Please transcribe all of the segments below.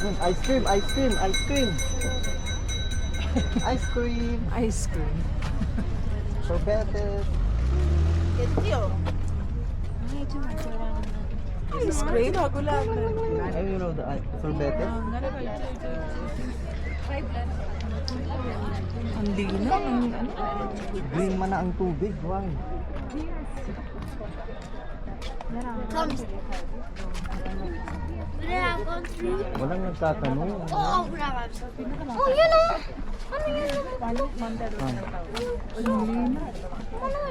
Ice cream, ice cream, ice cream. Ice cream. Ice cream. Sorbetes. Ice cream? Ay, you know the sorbetes? Ang linaw. Green man na ang tubig. Wow. Walang nagtatanong. Oo, bravo. Oh, yun o. Ano yun? Ano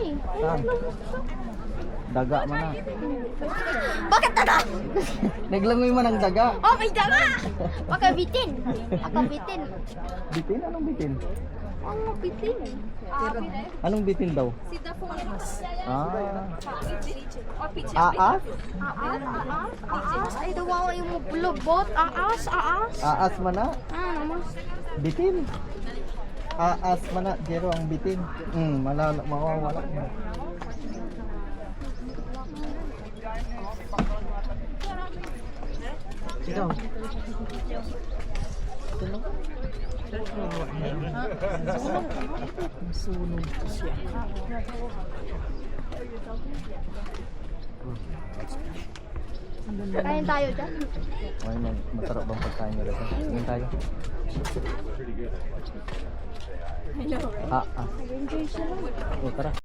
eh? Saan? Daga man na. Bakit daga? Naglangoy man ang daga. Oh, may daga! Pagkabitin. Pagkabitin. Bitin? Anong bitin? Ano bitin? Anong bitin daw? Ah. Aas? Aas. Ay, dawawa yung lubot. Aas. Aas man na? Naman. Bitin. Aas man na. Zero ang bitin. Mawawala na. Ikaw? Tulong? Sunog siya. Kain tayo dyan. Ay, masarap bang pagkain nila ito? Tingin tayo. Ah. Oh, tara.